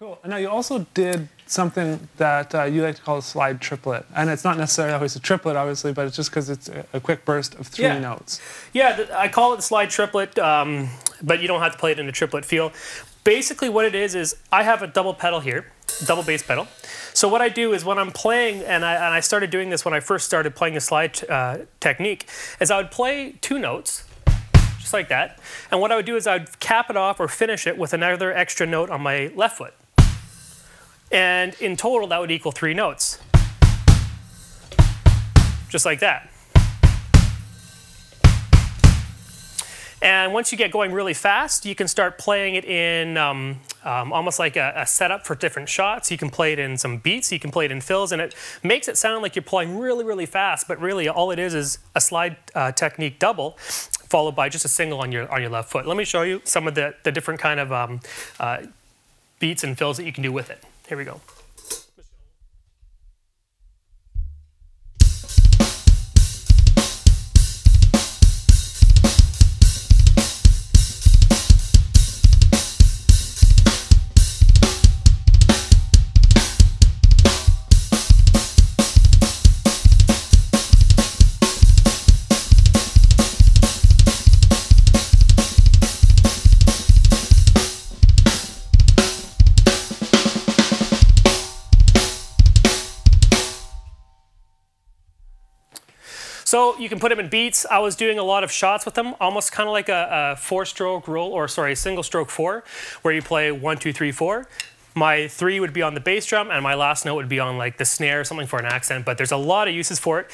Cool. Now you also did something that you like to call a slide triplet, and it's not necessarily always a triplet, obviously, but it's just because it's a quick burst of three notes. Yeah, I call it the slide triplet, but you don't have to play it in a triplet feel. Basically, what it is I have a double pedal here, double bass pedal. So what I do is when I'm playing, and I started doing this when I first started playing the slide technique, is I would play 2 notes. Just like that. And what I would do is I would cap it off or finish it with another extra note on my left foot. And in total, that would equal 3 notes. Just like that. And once you get going really fast, you can start playing it in almost like a setup for different shots. You can play it in some beats, you can play it in fills, and it makes it sound like you're playing really, really fast, but really all it is a slide technique double, followed by just a single on your left foot. Let me show you some of the different kind of beats and fills that you can do with it. Here we go. So you can put them in beats. I was doing a lot of shots with them, almost kind of like a 4-stroke roll, or sorry, a single stroke 4, where you play 1, 2, 3, 4. My 3 would be on the bass drum, and my last note would be on like the snare or something for an accent, but there's a lot of uses for it.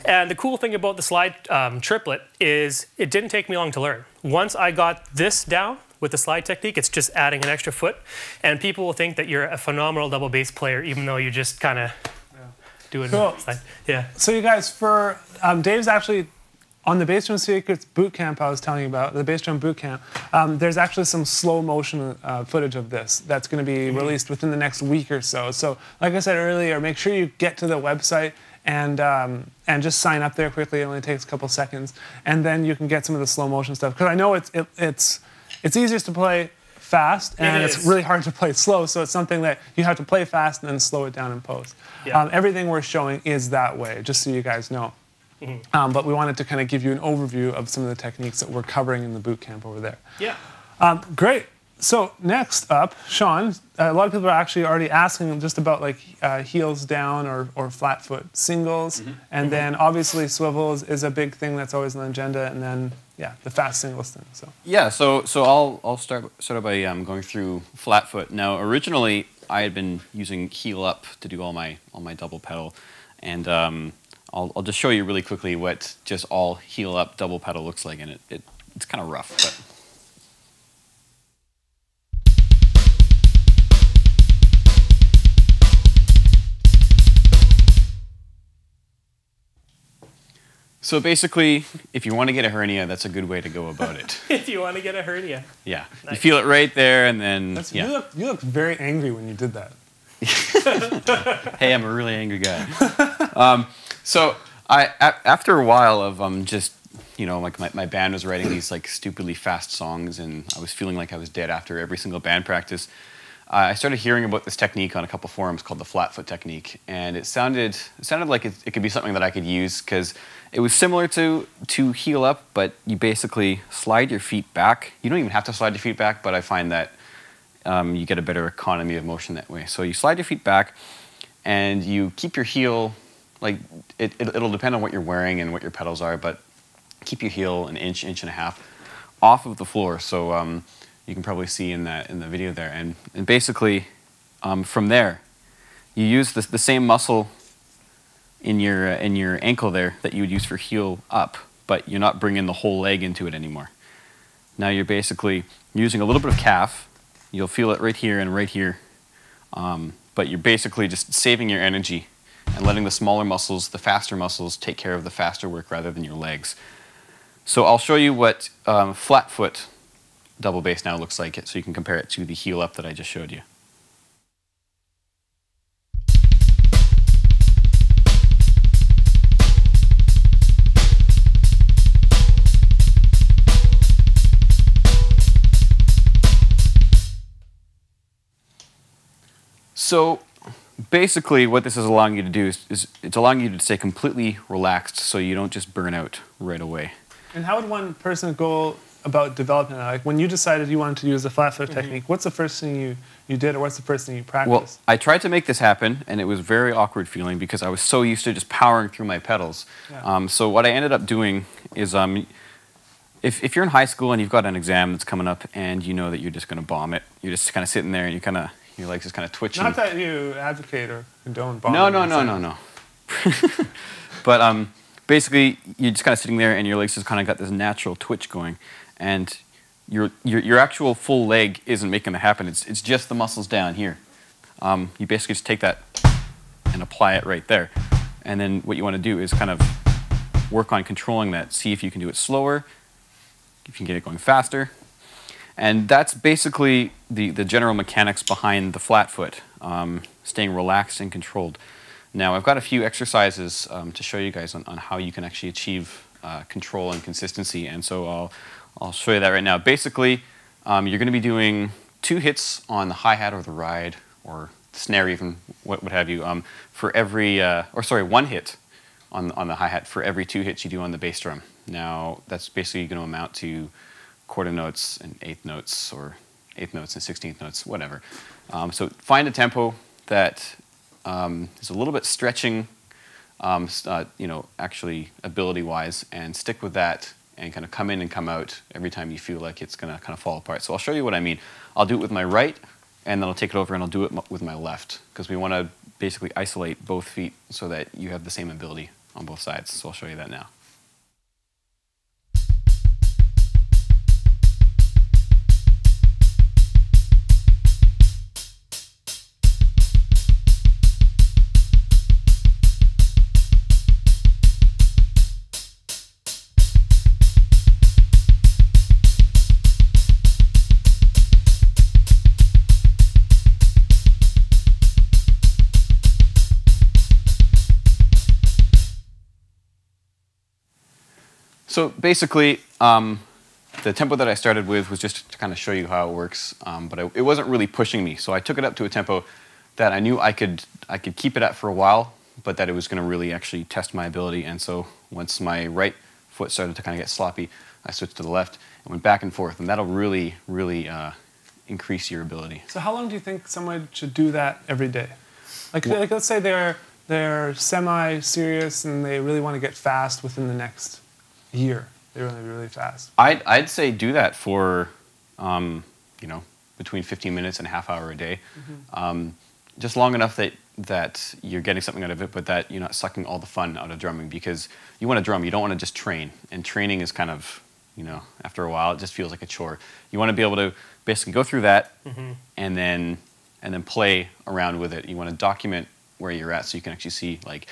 And the cool thing about the slide triplet is it didn't take me long to learn. Once I got this down with the slide technique, it's just adding an extra foot, and people will think that you're a phenomenal double bass player, even though you just kind of doing slide. Yeah. So you guys, for Dave's actually on the Bass Drum Secrets boot camp I was telling you about, the Bass Drum boot camp, there's actually some slow motion footage of this that's going to be released within the next week or so. So like I said earlier, make sure you get to the website and just sign up there quickly. It only takes a couple seconds, and then you can get some of the slow motion stuff. Because I know it's easiest to play fast, and it's really hard to play slow, so it's something that you have to play fast and then slow it down in post. Yeah. Everything we're showing is that way, just so you guys know. But we wanted to kind of give you an overview of some of the techniques that we're covering in the boot camp over there. Yeah. Great. So next up, Sean, a lot of people are actually already asking just about like heels down or flat foot singles, and then obviously swivels is a big thing that's always on the agenda, and then the fast singles thing. So yeah, so I'll start sort of by going through flat foot. Now originally I had been using heel up to do all my double pedal, and I'll just show you really quickly what just all heel up double pedal looks like, and it's kind of rough, but. So basically, if you want to get a hernia, that's a good way to go about it. If you want to get a hernia. Yeah. Nice. You feel it right there, and then, You look very angry when you did that. Hey, I'm a really angry guy. So after a while of just, like my band was writing these like stupidly fast songs, and I was feeling like I was dead after every single band practice, I started hearing about this technique on a couple forums called the flat foot technique, and it sounded like it could be something that I could use, because it was similar to heel up, but you basically slide your feet back. You don't even have to slide your feet back, but I find that you get a better economy of motion that way. So you slide your feet back, and you keep your heel, like it'll depend on what you're wearing and what your pedals are, but keep your heel an inch and a half off of the floor. So you can probably see in the video there, and basically from there, you use the same muscle in your ankle there that you would use for heel up, but you're not bringing the whole leg into it anymore. Now you're basically using a little bit of calf. You'll feel it right here and right here, but you're basically just saving your energy and letting the smaller muscles, the faster muscles, take care of the faster work rather than your legs. So I'll show you what flat foot double bass now looks like, so you can compare it to the heel up that I just showed you. So basically what this is allowing you to do is it's allowing you to stay completely relaxed so you don't just burn out right away. And how would one person go about developing that? Like when you decided you wanted to use the flat foot technique, what's the first thing you did, or what's the first thing you practiced? Well, I tried to make this happen, and it was very awkward feeling because I was so used to just powering through my pedals. Yeah. So what I ended up doing is, if you're in high school and you've got an exam that's coming up and you know that you're just going to bomb it, you're just kind of sitting there and your legs just kind of twitching. Not that you advocate or condone bombing. No. But basically, you're just kind of sitting there and your legs just kind of got this natural twitch going, and your actual full leg isn't making it happen. It's just the muscles down here. You basically just take that and apply it right there, and then what you want to do is kind of work on controlling that. See if you can do it slower, if you can get it going faster. And that's basically the general mechanics behind the flat foot, staying relaxed and controlled. Now, I've got a few exercises to show you guys on how you can actually achieve control and consistency, and so I'll show you that right now. Basically, you're going to be doing 2 hits on the hi-hat or the ride or the snare even, what have you, for every, 1 hit on the hi-hat for every 2 hits you do on the bass drum. Now, that's basically going to amount to quarter notes and eighth notes, or eighth notes and 16th notes, whatever. So find a tempo that is a little bit stretching, actually ability-wise, and stick with that and kind of come in and come out every time you feel like it's going to kind of fall apart. So I'll show you what I mean. I'll do it with my right, and then I'll take it over and I'll do it with my left, because we want to basically isolate both feet so that you have the same ability on both sides. So I'll show you that now. So basically, the tempo that I started with was just to kind of show you how it works, but it wasn't really pushing me. So I took it up to a tempo that I knew I could keep it at for a while, but that it was going to really actually test my ability. And so once my right foot started to kind of get sloppy, I switched to the left and went back and forth, and that'll really, really increase your ability. So how long do you think someone should do that every day? Like let's say they're semi-serious and they really want to get fast within the next year. They want to be really fast. I'd say do that for, between 15 minutes and a half hour a day. Just long enough that you're getting something out of it, but that you're not sucking all the fun out of drumming, because you want to drum, you don't want to just train. And training is kind of, after a while, it just feels like a chore. You want to be able to basically go through that and then play around with it. You want to document where you're at so you can actually see like,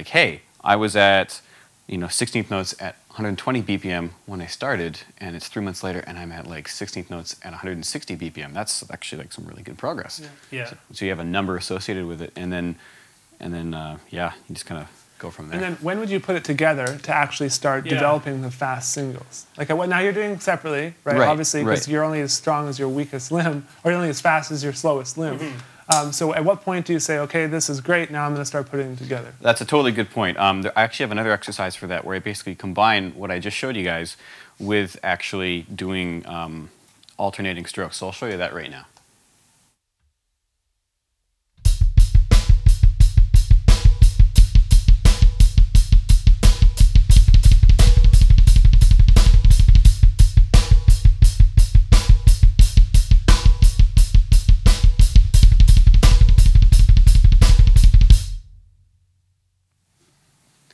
hey, I was at 16th notes at 120 BPM when I started, and it's 3 months later, and I'm at like 16th notes at 160 BPM. That's actually like some really good progress. Yeah. So you have a number associated with it, and then you just kind of go from there. And then when would you put it together to actually start developing the fast singles? Like now you're doing separately, right? Obviously, because you're only as strong as your weakest limb, or you're only as fast as your slowest limb. So at what point do you say, okay, this is great, now I'm going to start putting them together? That's a totally good point. I actually have another exercise for that where I basically combine what I just showed you guys with actually doing alternating strokes. So I'll show you that right now.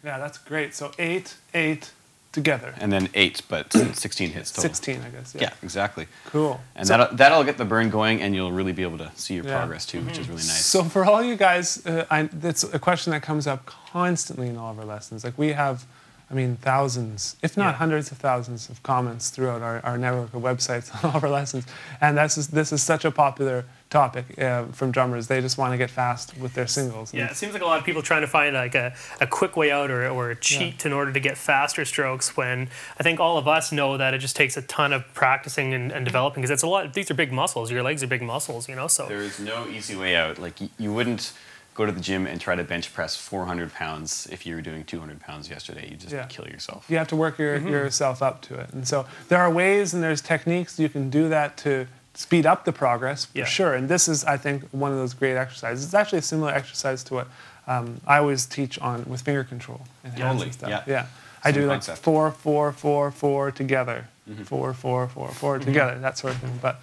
Yeah, that's great. So 8, 8 together. And then 8, but 16 hits total. 16, I guess. Yeah, exactly. Cool. And so, that'll get the burn going, and you'll really be able to see your progress too, which is really nice. So for all you guys, it's a question that comes up constantly in all of our lessons. Like we have I mean, thousands, if not hundreds of thousands of comments throughout our network of websites on all of our lessons. And this is such a popular topic from drummers. They just want to get fast with their singles. Yeah, it seems like a lot of people trying to find like a quick way out or a cheat in order to get faster strokes, when I think all of us know that it just takes a ton of practicing and developing, because it's a lot. These are big muscles. Your legs are big muscles, you know. So there is no easy way out. Like you wouldn't go to the gym and try to bench press 400 pounds if you were doing 200 pounds yesterday. You just kill yourself. You have to work yourself up to it. And so there are ways and there's techniques you can do that to speed up the progress, for sure. And this is, I think, one of those great exercises. It's actually a similar exercise to what I always teach on with finger control and hands and stuff. Yeah. I do like 4, 4, 4, 4 together. 4, 4, 4, 4 together, that sort of thing. But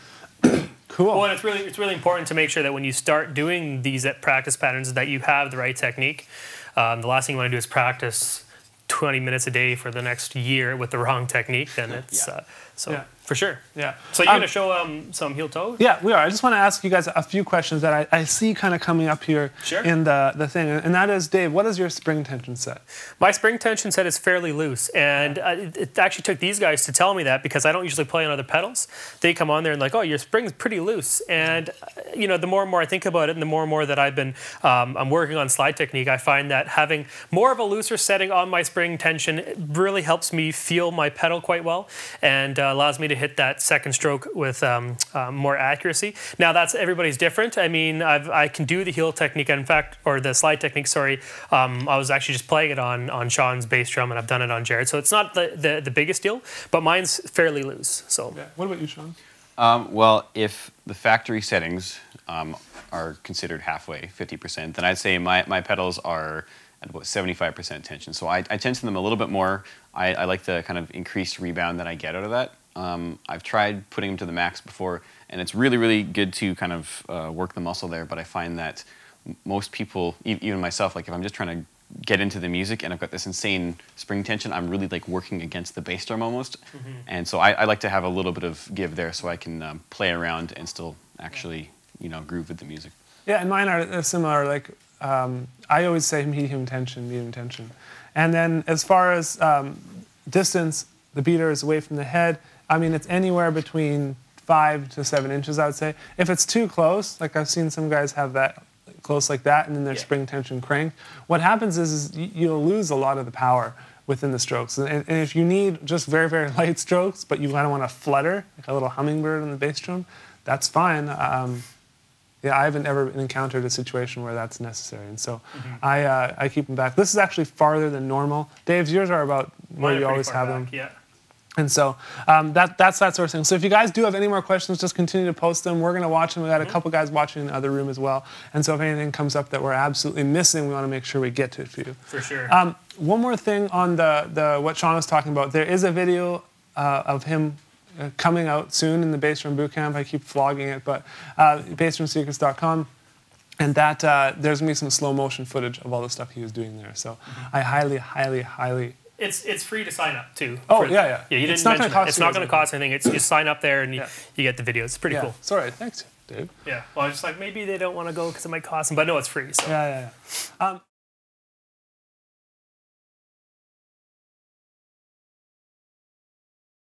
cool. Well, and it's really important to make sure that when you start doing these practice patterns that you have the right technique. The last thing you want to do is practice 20 minutes a day for the next year with the wrong technique. Then it's for sure. Yeah. So you're going to show some heel toe? Yeah, we are. I just want to ask you guys a few questions that I see kind of coming up here in the thing. And that is, Dave, what is your spring tension set? My spring tension set is fairly loose. And it actually took these guys to tell me that, because I don't usually play on other pedals. They come on there and like, oh, your spring's pretty loose. And, you know, the more and more I think about it, and the more that I've been, I'm working on slide technique, I find that having more of a looser setting on my spring tension really helps me feel my pedal quite well, and allows me to hit that second stroke with more accuracy. Now that's everybody's different. I mean, I can do the heel technique, in fact, or the slide technique. Sorry, I was actually just playing it on Sean's bass drum, and I've done it on Jared. So it's not the biggest deal, but mine's fairly loose. So what about you, Sean? Well, if the factory settings are considered halfway, 50%, then I'd say my pedals are at about 75% tension. So I tension them a little bit more. I like the kind of increased rebound that I get out of that. I've tried putting them to the max before, and it's really, really good to kind of work the muscle there, but I find that most people, even myself, like if I'm just trying to get into the music and I've got this insane spring tension, I'm really like working against the bass drum almost. And so I like to have a little bit of give there so I can play around and still actually, you know, groove with the music. Yeah, and mine are similar. Like I always say medium tension. And then as far as distance, the beater is away from the head. I mean, it's anywhere between 5 to 7 inches, I would say. If it's too close, like I've seen some guys have that close like that, and then their spring tension cranked, what happens is you'll lose a lot of the power within the strokes. And if you need just very, very light strokes, but you kind of want to flutter, like a little hummingbird on the bass drum, that's fine. Yeah, I haven't ever encountered a situation where that's necessary, and so I keep them back. This is actually farther than normal. Dave's, yours are about where you always have them. Yeah. And so that's that sort of thing. So if you guys do have any more questions, just continue to post them. We're going to watch them. We got a couple guys watching in the other room as well. And so if anything comes up that we're absolutely missing, we want to make sure we get to it for you. For sure. One more thing on the what Sean was talking about. There is a video of him coming out soon in the Bass Drum Bootcamp. I keep vlogging it, but bassdrumsecrets.com. And that there's going to be some slow motion footage of all the stuff he was doing there. So I highly, highly, highly... It's free to sign up too. Oh, yeah. Yeah, you didn't mention it. It's not going to cost anything. It's you sign up there and you get the video. It's pretty cool. Sorry, thanks, Dave. Yeah, well, I was just like, maybe they don't want to go because it might cost them, but no, it's free. So. Yeah.